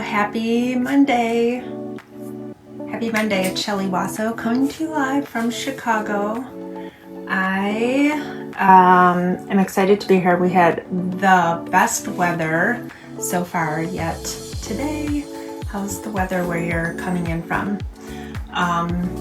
happy Monday. Happy Monday, it's Shelly Wasso coming to you live from Chicago. I am excited to be here. We had the best weather so far yet today. How's the weather where you're coming in from?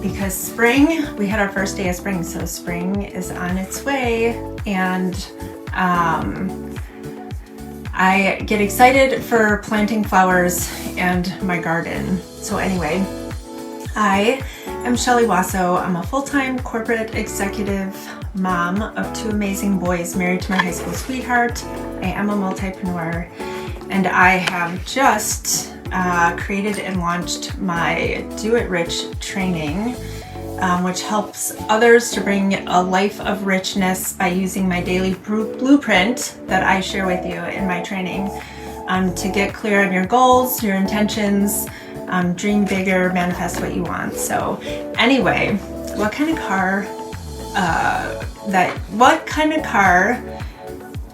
Because spring, we had our first day of spring, so spring is on its way, and I get excited for planting flowers and my garden. So anyway, I am Shelly Wasso. I'm a full-time corporate executive mom of two amazing boys, married to my high school sweetheart. I am a multipreneur, and I have just created and launched my Do It Rich training, which helps others to bring a life of richness by using my daily blueprint that I share with you in my training, to get clear on your goals, your intentions, dream bigger, manifest what you want. So anyway, what kind of car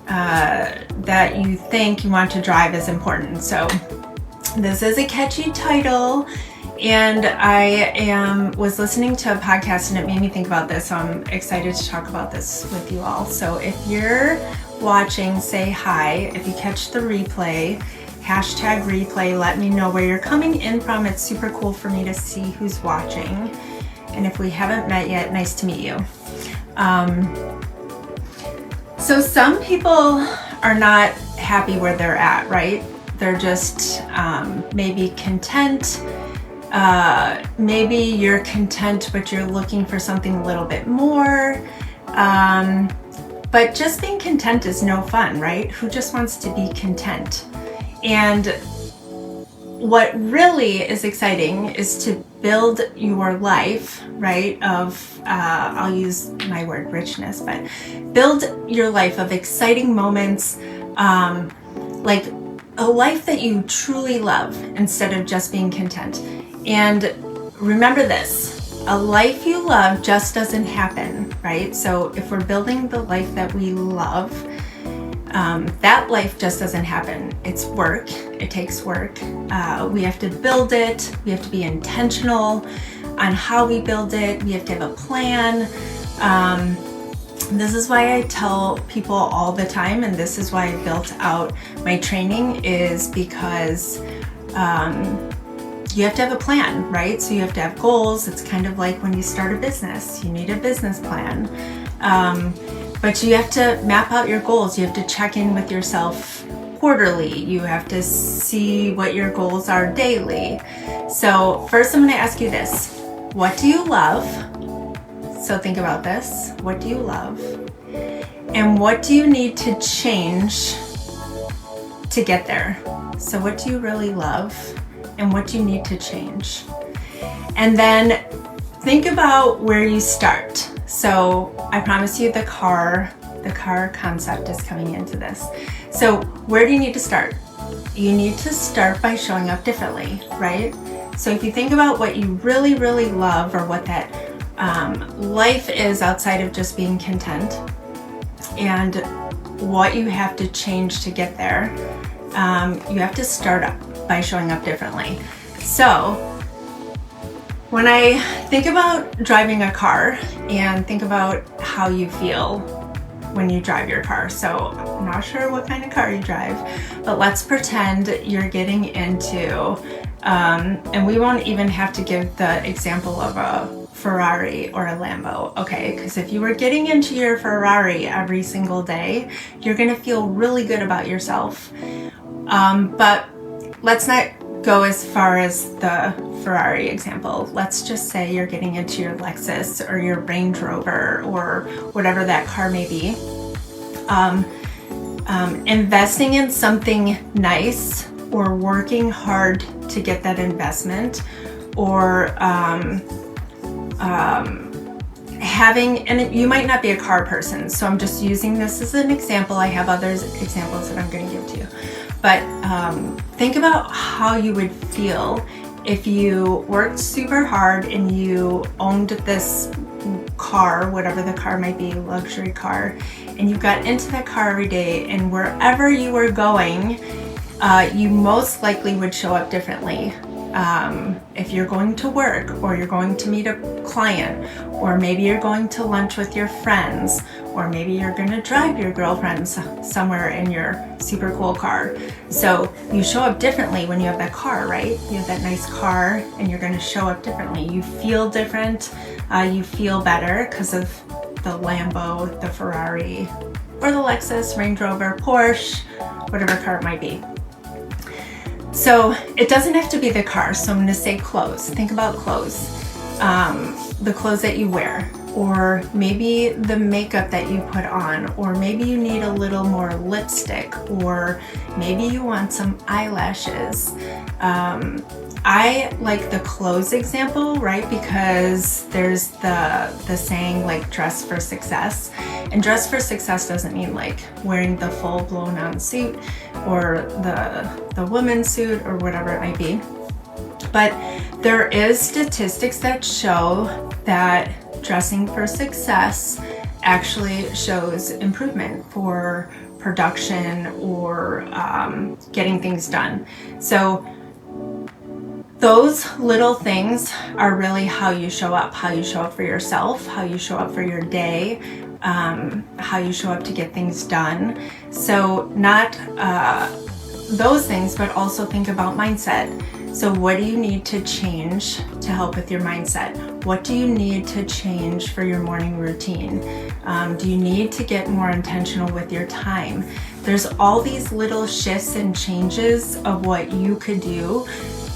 that you think you want to drive is important. So this is a catchy title, and I was listening to a podcast and it made me think about this, so I'm excited to talk about this with you all. So if you're watching, say hi. If you catch the replay, hashtag replay, let me know where you're coming in from. It's super cool for me to see who's watching. And if we haven't met yet, nice to meet you. So some people are not happy where they're at, right? They're just maybe content. Maybe you're content, but you're looking for something a little bit more. But just being content is no fun, right? Who just wants to be content? And what really is exciting is to build your life, right, of, I'll use my word richness, but build your life of exciting moments, like a life that you truly love instead of just being content. And remember this, a life you love just doesn't happen, right? So if we're building the life that we love, that life just doesn't happen. It's work. It takes work. We have to build it. We have to be intentional on how we build it. We have to have a plan. This is why I tell people all the time, and this is why I built out my training, is because you have to have a plan, right? So you have to have goals. It's kind of like when you start a business, you need a business plan. But you have to map out your goals. You have to check in with yourself quarterly. You have to see what your goals are daily. So first I'm going to ask you this. What do you love? So think about this. What do you love? And what do you need to change to get there? So what do you really love? And what do you need to change? And then think about where you start. So I promise you the car concept is coming into this. So where do you need to start? You need to start by showing up differently, right? So if you think about what you really, really love, or what that life is outside of just being content, and what you have to change to get there, you have to start up by showing up differently. So when I think about driving a car and think about how you feel when you drive your car. So I'm not sure what kind of car you drive, but let's pretend you're getting into, and we won't even have to give the example of a Ferrari or a Lambo, okay? Because if you were getting into your Ferrari every single day, you're gonna feel really good about yourself. But let's not go as far as the Ferrari example. Let's just say you're getting into your Lexus or your Range Rover or whatever that car may be. Investing in something nice, or working hard to get that investment, or having, and you might not be a car person, so I'm just using this as an example. I have other examples that I'm going to give to you. But think about how you would feel if you worked super hard and you owned this car, whatever the car might be, luxury car, and you got into that car every day, and wherever you were going, you most likely would show up differently. If you're going to work, or you're going to meet a client, or maybe you're going to lunch with your friends, or maybe you're going to drive your girlfriend somewhere in your super cool car. So you show up differently when you have that car, right? You have that nice car and you're going to show up differently. You feel different. You feel better because of the Lambo, the Ferrari, or the Lexus, Range Rover, Porsche, whatever car it might be. So it doesn't have to be the car. So I'm going to say clothes. Think about clothes. The clothes that you wear, or maybe the makeup that you put on, or maybe you need a little more lipstick, or maybe you want some eyelashes. I like the clothes example, right? Because there's the saying like dress for success, and dress for success doesn't mean like wearing the full blown on suit or the woman's suit or whatever it might be. But there is statistics that show that dressing for success actually shows improvement for production or getting things done. So those little things are really how you show up for yourself, how you show up for your day, how you show up to get things done. So not those things, but also think about mindset. So what do you need to change to help with your mindset? What do you need to change for your morning routine? Do you need to get more intentional with your time? There's all these little shifts and changes of what you could do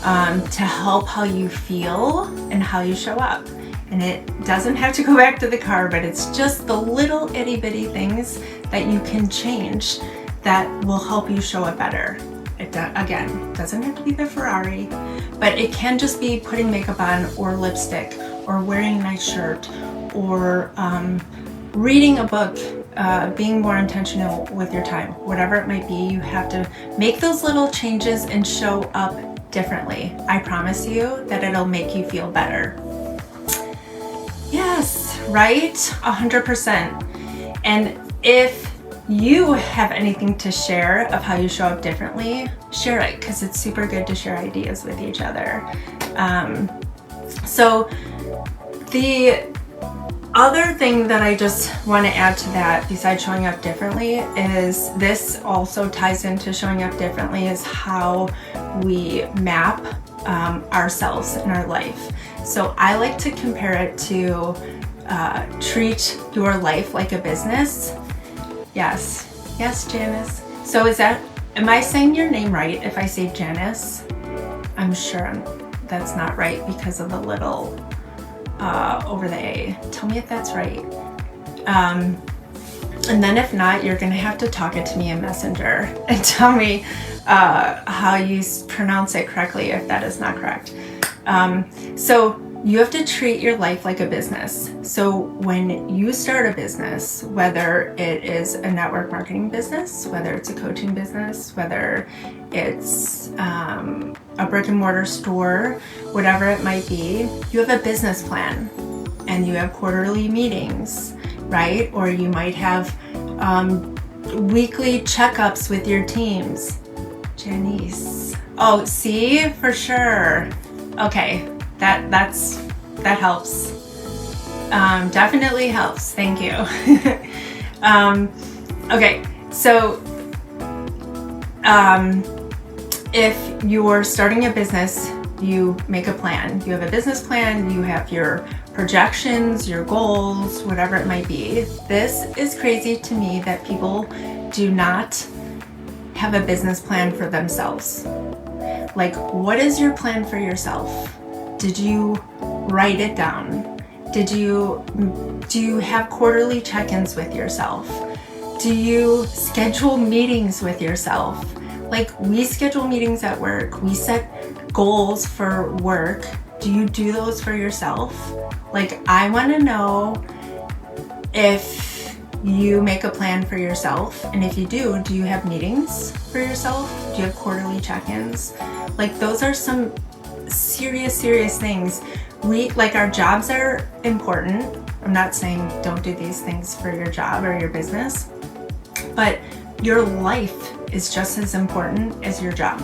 to help how you feel and how you show up. And it doesn't have to go back to the car, but it's just the little itty bitty things that you can change that will help you show up better. It again, doesn't have to be the Ferrari, but it can just be putting makeup on, or lipstick, or wearing a nice shirt, or reading a book, being more intentional with your time. Whatever it might be, you have to make those little changes and show up differently. I promise you that it'll make you feel better. Yes, right? 100%. And if you have anything to share of how you show up differently, share it, because it's super good to share ideas with each other. So the other thing that I just want to add to that, besides showing up differently, is this also ties into showing up differently, is how we map ourselves in our life. So I like to compare it to treat your life like a business. Yes, Janice. So am I saying your name right if I say Janice? I'm sure that's not right because of the little over the A. Tell me if that's right. And then if not, you're gonna have to talk it to me in Messenger and tell me how you pronounce it correctly if that is not correct. So you have to treat your life like a business. So when you start a business, whether it is a network marketing business, whether it's a coaching business, whether it's a brick and mortar store, whatever it might be, you have a business plan and you have quarterly meetings, right? Or you might have weekly checkups with your teams. Janice. Oh, see, for sure. Okay. That helps. Definitely helps. Thank you. Okay, so if you're starting a business, you make a plan. You have a business plan, you have your projections, your goals, whatever it might be. This is crazy to me that people do not have a business plan for themselves. Like, what is your plan for yourself? Did you write it down? Do you have quarterly check-ins with yourself? Do you schedule meetings with yourself? Like, we schedule meetings at work. We set goals for work. Do you do those for yourself? Like, I want to know if you make a plan for yourself, and if you do you have meetings for yourself? Do you have quarterly check-ins? Like, those are some serious things. Our jobs are important. I'm not saying don't do these things for your job or your business, but your life is just as important as your job.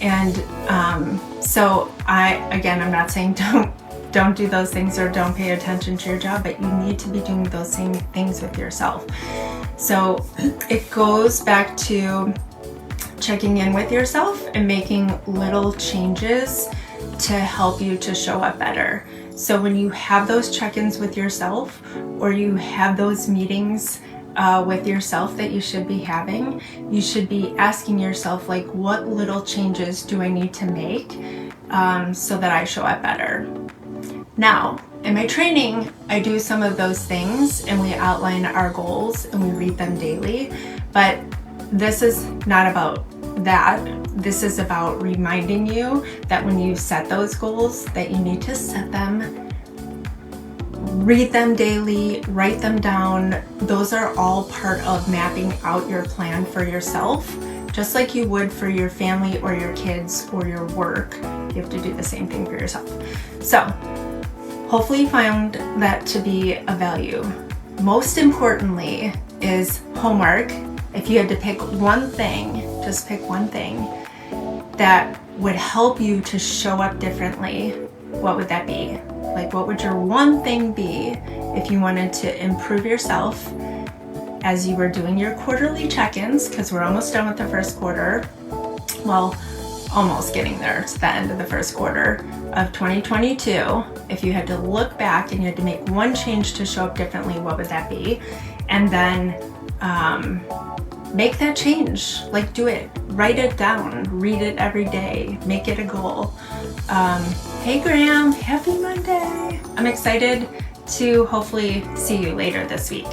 And so I'm not saying don't do those things or don't pay attention to your job, but you need to be doing those same things with yourself. So it goes back to checking in with yourself and making little changes to help you to show up better. So when you have those check-ins with yourself, or you have those meetings with yourself that you should be having, you should be asking yourself, like, what little changes do I need to make so that I show up better? Now, in my training, I do some of those things and we outline our goals and we read them daily, but this is not about that. This is about reminding you that when you set those goals, that you need to set them, read them daily, write them down. Those are all part of mapping out your plan for yourself, just like you would for your family or your kids or your work. You have to do the same thing for yourself. So hopefully you found that to be of value. Most importantly is homework. If you had to pick one thing, just pick one thing that would help you to show up differently, what would that be? Like, what would your one thing be if you wanted to improve yourself as you were doing your quarterly check-ins, because we're almost done with the first quarter. Well, almost getting there to the end of the first quarter of 2022. If you had to look back and you had to make one change to show up differently, what would that be? And then make that change. Like, do it, write it down, read it every day, make it a goal. Hey Graham, happy Monday. I'm excited to hopefully see you later this week.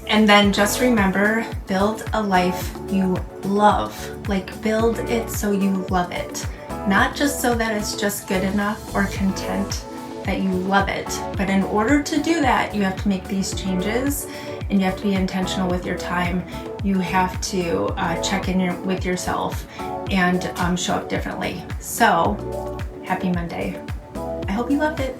And then just remember, build a life you love. Like, build it so you love it. Not just so that it's just good enough or content that you love it. But in order to do that, you have to make these changes and you have to be intentional with your time. You have to check in with yourself and show up differently. So, happy Monday. I hope you loved it.